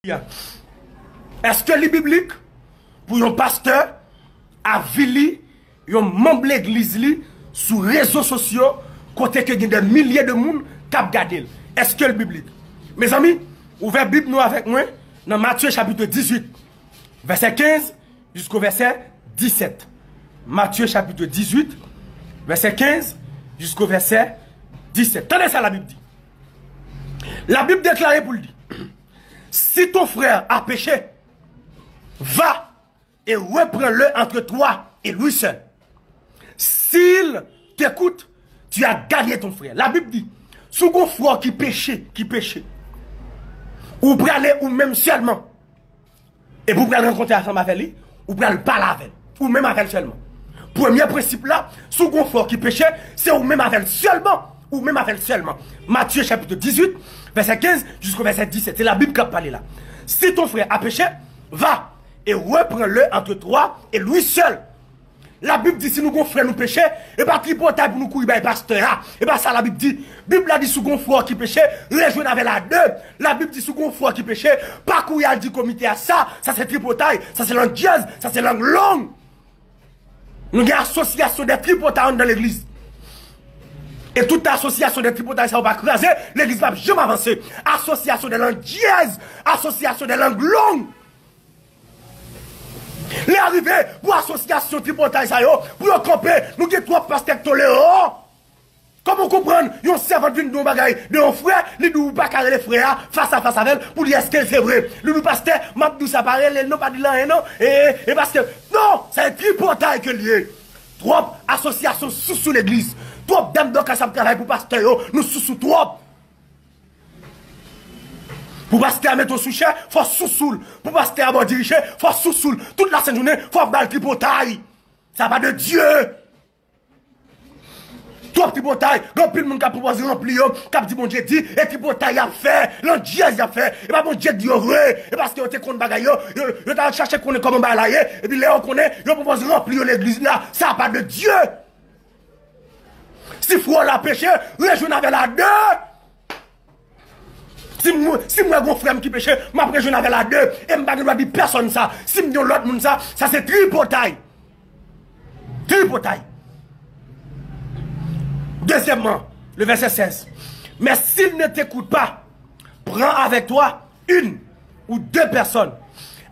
Est-ce que les biblique pour un pasteur à vili un membre de l'église sur les réseaux sociaux côté que des milliers de monde cap garder? Est-ce que le biblique? Mes amis, ouvrez Bible nous avec moi dans Matthieu chapitre 18 verset 15 jusqu'au verset 17. Matthieu chapitre 18 verset 15 jusqu'au verset 17. Tenez ça, la Bible dit. La Bible déclare pour lui: si ton frère a péché, va et reprends-le entre toi et lui seul. S'il t'écoute, tu as gagné ton frère. La Bible dit, si ton frère qui péche, ou pour aller ou même seulement, et pour aller rencontrer ensemble avec lui, ou pour aller parler avec lui, ou même avec lui seulement. Premier principe là, si ton frère qui péche, c'est ou même avec lui seulement, ou même avec lui seulement. Matthieu chapitre 18, verset 15 jusqu'au verset 17. C'est la Bible qui a parlé là. Si ton frère a péché, va et reprends-le entre toi et lui seul. La Bible dit, si nous avons frère nous péché, et pas tripoter pour nous courir, et pasteur. Et pas ça, la Bible dit. Bible a dit, si nous avons frère qui péché, rejoindre avec la deux. La Bible dit, si nous avons frère qui péché, pas courir du comité à ça. Ça c'est tripotaille, ça c'est langue jazz, ça c'est langue longue. Nous avons une association des tripotailles dans l'église. Et toute association de tripotailles, ça va pas craser, l'église va jamais avancer. Association de langue jazz, association de langue longue. Les arrivés pour l'association tripotaille, pour camper, nous avons trois pasteurs tolérants. Comment comprendre? Yon servant d'une bagaille de un frère, les nous pas carré les frères face à face avec elle pour dire est-ce que c'est vrai. Le nous pasteur, m'a dit ça pareil, les non pas dit là, non. Et parce que, non, c'est un tripotaille que lié. Trop associations sous l'église. Trop d'âmes donc à ça travail pour pasteur, nous sous trop. Pour pasteur mettre au souché, faut sous-soul. Pour pasteur avoir dirigé, faut sous-soul. Toute la sainte journée, faut balle tripotaille. Ça va de Dieu. Trop tripotaille, grand pile monde qui a proposé remplir, qui a dit bon Dieu dit, et tripotaille a fait, l'andiez a fait, et pas bon Dieu dit vrai, et parce que vous êtes contre bagaille, vous avez cherché qu'on est comme un balaye, et puis là on connaît, vous proposez remplir l'église là, ça n'a pas de Dieu. Si frère la péché, rejoignez avec la deux. Si moi, mon frère qui péche, je rejoignez avec la deux, et je ne vais pas dire personne ça. Si je dis l'autre monde ça, ça c'est tripotaille. Tripotaille. Deuxièmement, le verset 16. Mais s'il ne t'écoute pas, prends avec toi une ou deux personnes,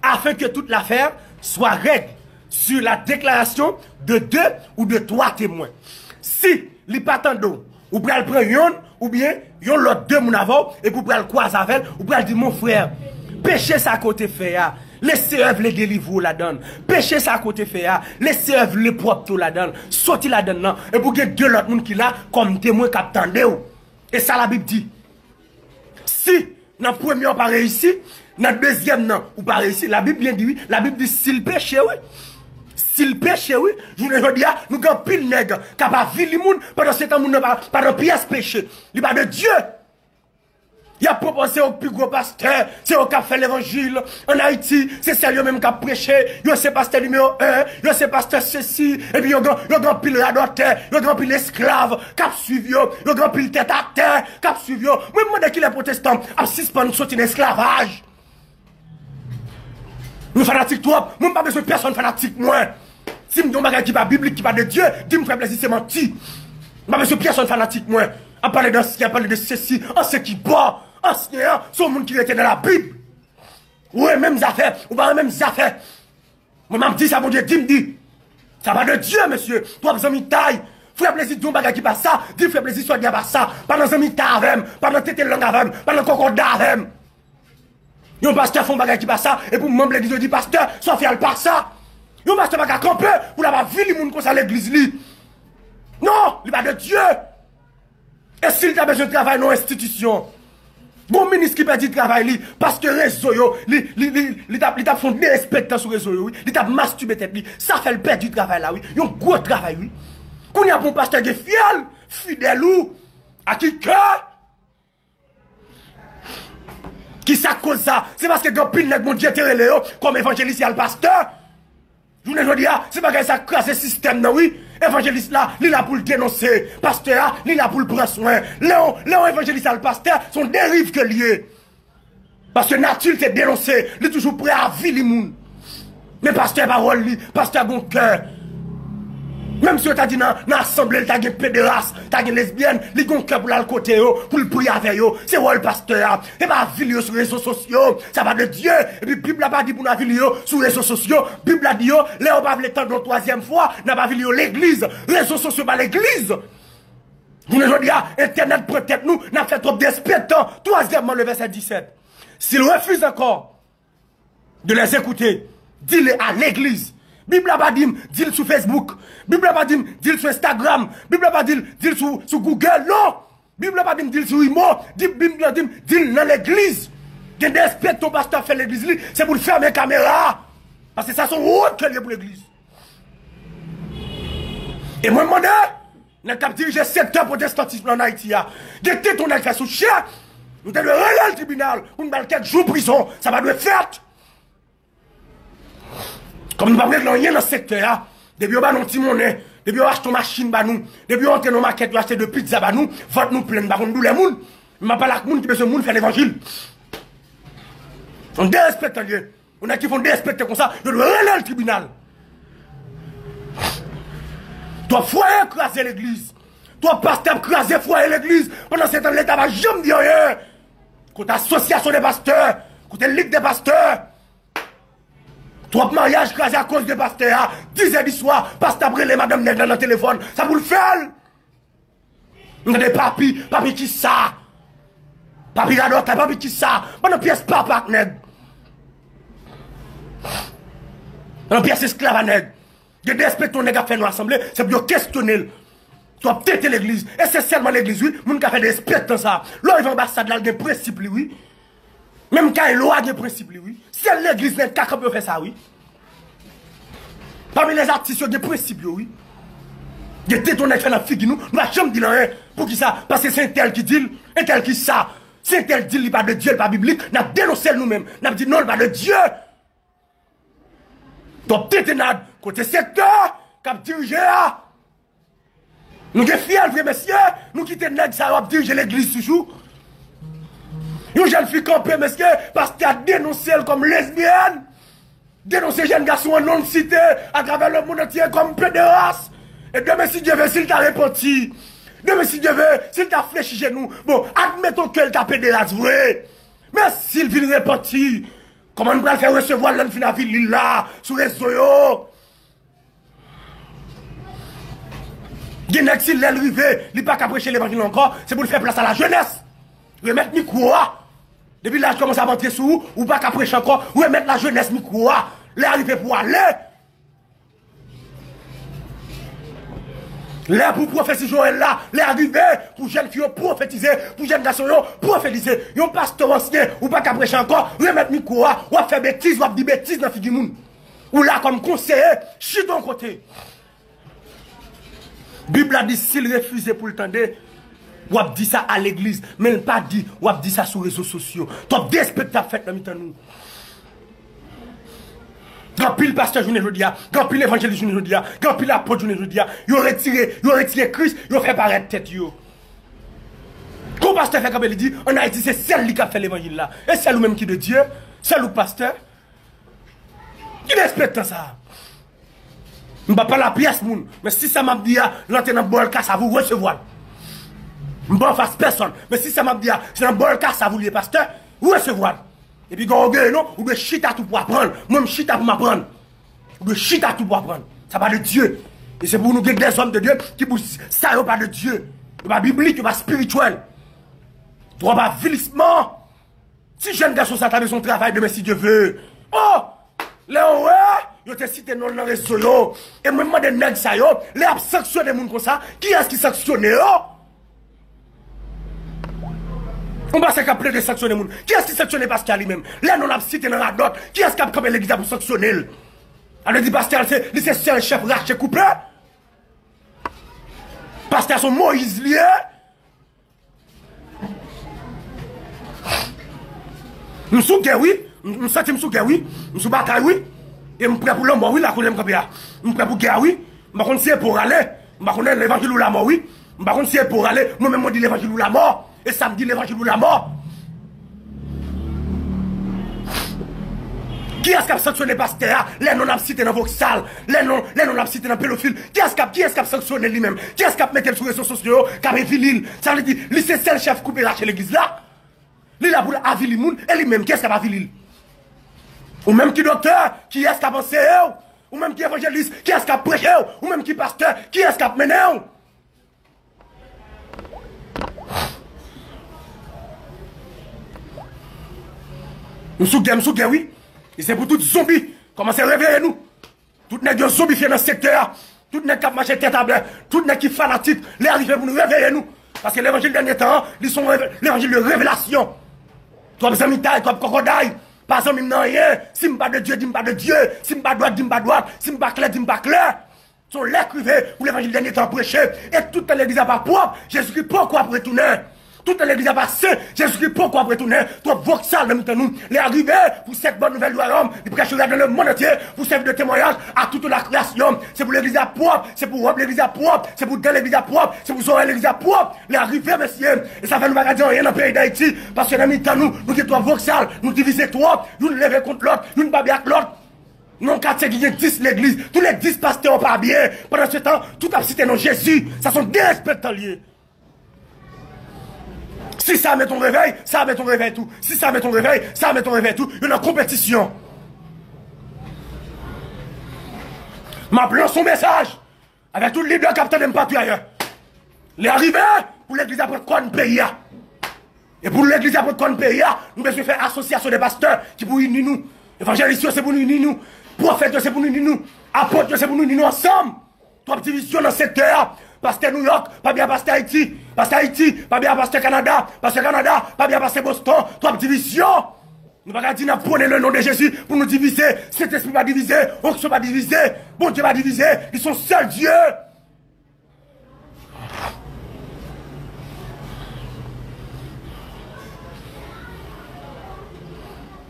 afin que toute l'affaire soit règle sur la déclaration de deux ou de trois témoins. Si li pas tando, ou pral prendre yon, ou bien yon l'autre deux moun avant, et pour pral croiser avec, ou pral dire mon frère, péché ça côté fait ya. Laissez œuvre les délivrer la donne. Péché ça à côté fait ya. Laissez œuvre les propres la donne. Sorti la donne non. Et pour que deux l'autre monde qui là comme témoin qui attendait. Et ça la Bible dit. Si dans le premier on pas réussi, dans le deuxième non, ou pas réussi, la Bible bien dit oui. La Bible dit s'il péché oui. S'il péché oui, je vous dis nous avons pile nègre capable de vivre le monde pendant ce temps monde pas de pièce péché. Il pas de Dieu. Il a proposé au plus gros pasteur, c'est au qui a fait l'évangile en Haïti, c'est sérieux même qui a prêché, il c'est pasteur numéro 1, il c'est pasteur ceci, et puis il y a grand pile radoteur, il y a grand pile esclave, qui a suivi, il y a grand pile tête à terre, qui a suivi, moi je me dis qu'il est protestant, à suspendre sortir l'esclavage. Nous fanatiques trop, moi pas besoin de personne fanatique, moi. Si je me dis un qui pas biblique, qui pas de Dieu, dis-moi frère plaisir, c'est menti. Je pas besoin de personne fanatique, moi. À parler d'ancien, à parler de ceci, en ce qui bat. Ancien, c'est le monde qui était dans la Bible. Oui, mêmes affaires, ou pas les mêmes affaires. Moi, je me dis ça, mon Dieu, dis-moi. Ça va de Dieu, monsieur. Toi, vous avez taille. Frère plaisir, ton bagage qui passe ça. Dis frère plaisir, soit bien pas ça. Pas dans un mita avec, pas dans tête langue avec, pas dans concordat avec. Yon pasteur font bagage qui passe ça. Et pour membre l'église, dit pasteur, soit fier par ça. Yon pasteur bagage camper pour la vie, les monde comme ça l'église. Non, il n'est pas de Dieu. Et s'il a besoin de travail dans l'institution. Bon ministre qui perd du travail parce que réseau yo li t'a fondé respectant sur réseau oui, li t'a masturbé tête li, ça fait le perdre du travail là oui, un gros travail oui. Qu'on y a bon pasteur qui fiel, fidèle ou à qui cœur qui ça cause ça, c'est parce que grand pile nèg mon Dieu terrelé comme évangéliste le pasteur. Je ne dis pas, c'est pas que ça crasse le système, non, oui. Évangéliste là, il est là pour le dénoncer. Pasteur, il est là pour le prendre soin. Léon évangéliste là, le pasteur, son dérive que lié. Parce que nature t'est dénoncé, il est toujours prêt à vivre les gens. Mais pasteur parole, pasteur bon cœur. Même si tu as dit dans l'assemblée, tu as des pédérastes, tu as des lesbiennes, ils ont cœur pour aller côté, pour le prier avec eux. C'est où le pasteur? Et pas vivre sur les réseaux sociaux. Ça va de Dieu. Et puis, la Bible n'a pas dit pour nous vivre sur les réseaux sociaux. La Bible a dit, là, on va le temps de la troisième fois, n'a pas vivre l'église. Les réseaux sociaux, pas l'église. Vous ne dis Internet prend tête nous, n'a fait trop d'espétants. Troisièmement, le verset 17. S'ils refusent encore de les écouter, dis-le à l'église. Bible n'a pas dit, dis-le sur Facebook. Bible n'a pas dit, dis-le sur Instagram. Bible n'a pas dit, dis-le sur Google. Non. Bible n'a pas dit, dis-le sur Imo. Bible n'a dit, dis-le dans l'église. Il y a des espèces que ton pasteur fait l'église, c'est pour le fermer la caméra. Parce que ça sont autres que lié pour l'église. Et moi, je me demande, nous avons dirigé le secteur protestantisme en Haïti. Dès que ton fait sous chien, nous devons aller au tribunal pour nous mettre quelques jours de prison. Ça va nous être fait. Comme nous ne pouvons pas rien dans ce secteur, depuis qu'on a nos petits monnaies, depuis qu'on a acheté une machine, depuis qu'on a acheté nos maquettes, on a acheté de pizza, vote nous plein, on nous les mouns. Mais pas la moun qui besoin de moun faire l'évangile. On dérespecte Dieu. On a qui font dérespecter comme ça, ils doivent aller au tribunal. Toi, foyer écraser l'église. Toi, pasteur écraser foyer l'église. Pendant ce temps, l'État va jamais dire rien. Côté association des pasteurs, côté ligue des pasteurs. Toi, mariage écrasé à cause des pasteurs. 10h du soir, pasteur brûlé madame nègre dans le téléphone. Ça vous le fait? Vous avez des papis qui ça. Papi radot, papi qui ça. Pendant pièce papa nègre. Pendant pièce esclave nègre. Il y a des aspects qu'on a fait dans l'assemblée, c'est pour questionner. Tu as peut-être l'église. Et c'est seulement l'église, oui. Moun ka fait des aspects dans ça. Là, il va ambassade là, il y a des principes, oui. Même quand il y a des principes, oui. C'est l'église qui peut faire ça, oui. Parmi les artistes, il y a des principes, oui. Il y a des têtes qu'on a fait dans la figure, nous. Nous n'avons jamais dit rien. Pour qui ça? Parce que c'est un tel qui dit, un tel qui ça. C'est un tel qui dit, il n'est pas de Dieu, il n'est pas biblique. Nous avons dénoncé nous-mêmes. Nous avons dit non, il n'est pas de Dieu. Donc, peut-être côté secteur, cap dirigé là. Nous sommes fiers, frère messieurs, nous quittons nèg ça va diriger l'église toujours. Une jeune fille campée, messieurs, parce qu'elle a dénoncé elle comme lesbienne. Dénoncé jeune garçon en non-cité, à travers le monde entier comme pédéraste. Et demain, si Dieu veut, s'il t'a repenti. Demain, si Dieu veut, s'il t'a fléchi chez nous. Bon, admettons qu'elle t'a pédéraste, vrai. Mais s'il vient repenti, comment nous allons faire recevoir l'enfant à ville là, sur les réseaux? Il y a s'il est arrivé, il n'est pas qu'à prêcher l'évangile encore, c'est pour faire place à la jeunesse. Remettre micro. Depuis là, je commence à rentrer sur vous, ou pas qu'à prêcher encore, remettre la jeunesse micro. Les arriver pour aller. Les pour prophétiser Joël là, les arriver pour jeunes filles prophétiser, pour jeunes garçons prophétiser. Yon pasteur ancien, ou pas qu'à prêcher encore, remettre micro, ou à faire bêtises, ou à dire bêtises dans la figure moun. Ou là, comme conseiller, chie ton côté. Bible a dit s'il refusait pour le tendre, ou a dit ça à l'église, mais il pas dit, ou a dit ça sur les réseaux sociaux. Top des spectacles fait dans le temps nous. Grand pile pasteur journée aujourd'hui, grand pile évangéliste journée aujourd'hui, grand pile apôtre journée aujourd'hui, ils ont retiré Christ, ils ont fait paraître tête yo. Quand pasteur fait comme il dit, en Haïti c'est celle qui a fait l'évangile là. Et c'est lui-même qui est de Dieu, c'est le pasteur. Qui respecte ça? Je ne vais pas la pièce, mais si ça m'a dit, l'antenne dans le bol ça vous recevoir. Je ne vais pas faire personne. Mais si ça m'a dit, c'est dans le bol ça vous les pasteur, vous recevoir. Et puis quand on gagne, non, vous devez chita tout pour apprendre. Moi, je chita pour m'apprendre. Vous devez chita tout pour apprendre. Ça va de Dieu. Et c'est pour nous que des hommes de Dieu qui vous ça n'est pas de Dieu. Ce n'est pas biblique, ce n'est pas spirituel. Tu n'as pas vilissement. Si jeune garçon ça t'a son travail demain si Dieu veut. Oh! Là, ouais! Yo te cité dans le réseau. Et moi, je demande des ça yo. Les a sanctionné des gens comme ça. Qui est-ce qui sanctionne yo? On va s'accaper de sanctionner les gens. Qui est-ce qui sanctionne Pascal lui-même? Là, on a cité dans la dot. Qui est-ce qui a capé l'église pour sanctionner? Alors, dit Pascal, c'est un chef raché coupé. Pascal, son Moïse lié. Nous sommes guerre, oui. Nous sommes sous guerre, oui. Nous sommes bataille, oui. Et je suis prêt pour l'homme, oui, la colère, je suis prêt pour guerre, oui. Je suis prêt pour aller. Je suis l'évangile ou la mort, oui. Je suis prêt pour aller. Moi-même, je dis l'évangile ou la mort. Et ça me dit l'évangile ou la mort. Qui est-ce qui a sanctionné pasteur? Les non-abcités dans Voxal, les non-abcités dans pédophile. Qui est-ce qui a sanctionné lui-même? Qui est-ce qui a mis sur les réseaux sociaux? Qui a vilil? Ça veut dire, lui c'est seul chef coupé chez l'église là. Lui là pour avili moun, et lui-même, qui est-ce qui a vilil? Ou même qui docteur, qui est-ce qui a pensé? Ou même qui évangéliste, qui est-ce qui a prêché? Ou même qui pasteur, qui est-ce qui a mené? Nous souguons, oui. Et c'est pour tous les zombies. Commencez à réveiller nous. Tout les gens zombifiés dans le secteur. Tout les gens qui marchent tête à blanc. Tout les gens qui fanatiques. Les arrivés pour nous réveiller nous. Parce que l'évangile dernier temps, ils sont l'évangile de révélation. Toi, mes amis, toi, crocodile. Pas ça, même rien. Si je ne pas de Dieu, dis pas de Dieu. Si je ne pas droite, dis pas droite. Si je ne pas clair, dis pas clair. Sont l'écrivain pour l'évangile dernier temps prêché. Et toute l'église n'a pas propre. Jésus-Christ, pourquoi retourner? Toute l'église n'a pas saint. Jésus-Christ, pourquoi retourner? Toi, Voxal, de nous, les arrivés pour cette bonne nouvelle du royaume. Ils prêchent dans le monde entier pour servir de témoignage à toute la création. C'est pour l'église propre. C'est pour Rob l'église propre. C'est pour dans l'église propre. C'est pour Zorel l'église propre. Les arrivés, messieurs. Et ça fait nous pas dire rien dans le pays d'Haïti. Parce que dans le temps, nous qui toi, Voxal, nous diviser toi. Nous nous lever contre l'autre. Nous ne pas bien avec l'autre. Non, quand il y a 10 l'église, tous les 10 pasteurs n'ont pas bien. Pendant ce temps, tout a cité non Jésus. Ça sont des respectants liés. Si ça met ton réveil, ça met ton réveil tout. Si ça met ton réveil, ça met ton réveil tout. Il y a une compétition. M'appelant son message avec tout le leader capitaine de partout ailleurs. Les arrivés pour l'église après quoi un pays. Et pour l'église après quoi un pays, nous devons faire association des pasteurs qui pour unir nous. Évangélisation c'est pour nous unir nous. Prophète c'est pour nous unir nous. Apôtre c'est pour nous unir nous ensemble. Trois divisions dans le secteur. Pasteur New York, pas bien pasteur Haïti. Pasteur Haïti, pas bien pasteur Canada. Pasteur Canada, pas bien pasteur Boston. Trois divisions. Nous ne pouvons pas dire nous prenons le nom de Jésus pour nous diviser. Cet esprit va diviser. On ne peut pas diviser. Bon Dieu va diviser. Ils sont seuls Dieu.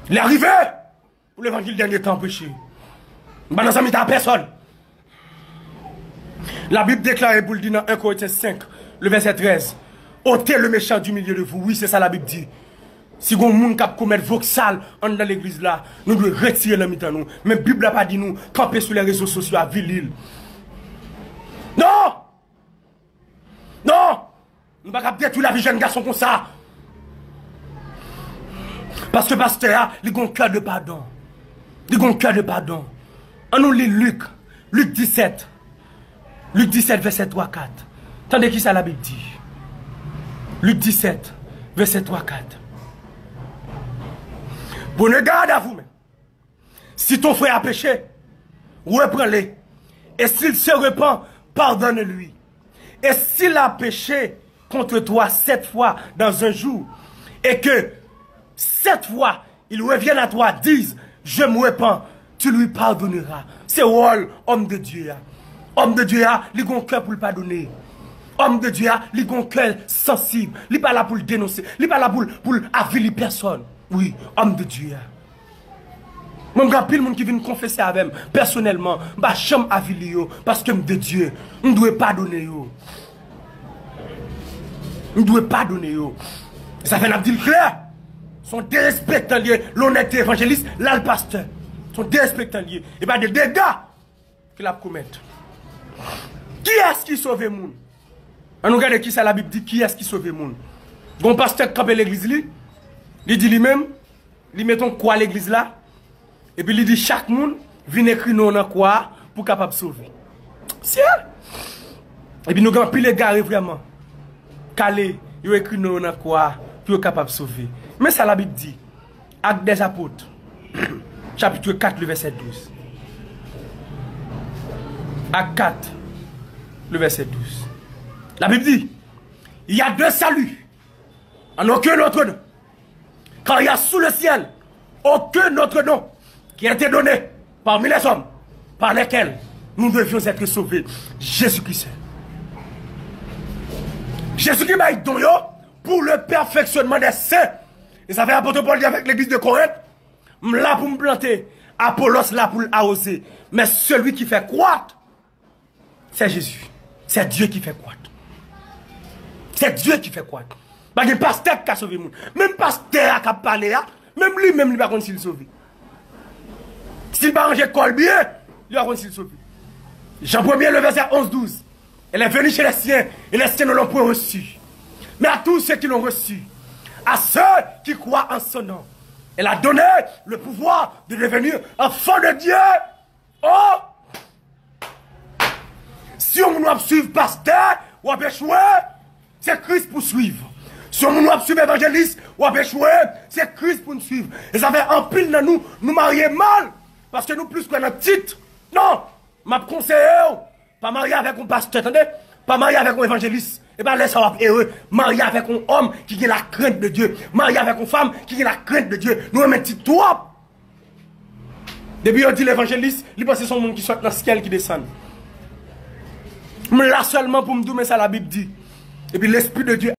Il est arrivé pour l'évangile dernier temps péché. Nous ne sommes pas à personne. La Bible déclare pour le dire dans 1 Corinthiens 5, le verset 13. Ôtez le méchant du milieu de vous. Oui, c'est ça la Bible dit. Si vous avez des gens qui commettent voxal dans l'église là, nous devons retirer le milieu de nous. Mais la Bible n'a pas dit nous camper sur les réseaux sociaux à Ville-Île. Non! Non! Nous ne pouvons pas détruire la vie jeune garçon comme ça. Parce que pasteur, il a un cœur de pardon. Il a un cœur de pardon. On nous lit Luc 17. Luc 17, verset 3-4. Tendez qui ça la Bible dit. Luc 17, verset 3-4. Prenez garde à vous-même. Si ton frère a péché, reprends-le. Et s'il se repent, pardonne-lui. Et s'il a péché contre toi 7 fois dans un jour, et que 7 fois il revienne à toi, dise, je me repens, tu lui pardonneras. C'est rôle, homme de Dieu. Homme de Dieu, il a un cœur pour le pardonner. Homme de Dieu, il a un cœur sensible. Il n'est pas là pour le dénoncer. Il n'est pas là pour aviler personne. Oui, homme de Dieu. Moi, je pile monde qui vient confesser avec moi. Personnellement, je suis aviler parce que de Dieu, je ne dois pas donner. Je ne dois pas donner. Ça fait un dit clair. Sont dérespectants liés. L'honnêteté évangéliste, là le pasteur. Sont dérespectants liés. Et bien des dégâts qu'il a commettre. Qui est-ce qui sauve le monde? On regarde qui ça la Bible dit, qui est-ce qui sauve le monde? Bon pasteur qui l'église, il dit lui-même, il met quoi l'église là, et puis il dit chaque monde vient écrire non dans quoi pour capable sauver. C'est et puis nous avons pile les gars vraiment. Calé, il écrit non dans quoi pour capable sauver. Mais ça la Bible dit, Actes des Apôtres, chapitre 4, le verset 12. Actes 4, le verset 12. La Bible dit, il y a 2 saluts, en aucun autre nom. Car il y a sous le ciel aucun autre nom qui a été donné parmi les hommes par lesquels nous devions être sauvés. Jésus-Christ. Jésus-Christ m'a dit pour le perfectionnement des saints. Et ça fait apôtre Paul dit avec l'église de Corinthe, là pour me planter, Apollos là pour l'arroser. Mais celui qui fait croître, c'est Jésus. C'est Dieu qui fait croître. C'est Dieu qui fait croître. Parce que le pasteur qui a sauvé le monde. Même pasteur qui a parlé, même lui, il ne va pas s'il sauver. S'il va ranger col bien, il va s'il sauve. Jean 1er, le verset 11-12. Elle est venue chez les siens, et les siens ne l'ont point reçu. Mais à tous ceux qui l'ont reçu, à ceux qui croient en son nom, elle a donné le pouvoir de devenir enfant de Dieu. Oh! Si on doit suivre pasteur, ou à échouer, c'est Christ pour suivre. Si on doit suivre évangéliste, ou à échouer, c'est Christ pour nous suivre. Et ça fait un pile dans nous, nous marier mal, parce que nous plus qu'on a titre. Non! M'a conseillé, pas marier avec un pasteur, attendez? Pas marier avec un évangéliste. Et bien laisse ça heureux. Marier avec un homme qui a la crainte de Dieu. Marier avec une femme qui a la crainte de Dieu. Nous mettons tout. Depuis on dit l'évangéliste, il pense que c'est son monde qui soit dans le ciel qui descend. Mais là seulement pour me dire, mais ça la Bible dit. Et puis l'Esprit de Dieu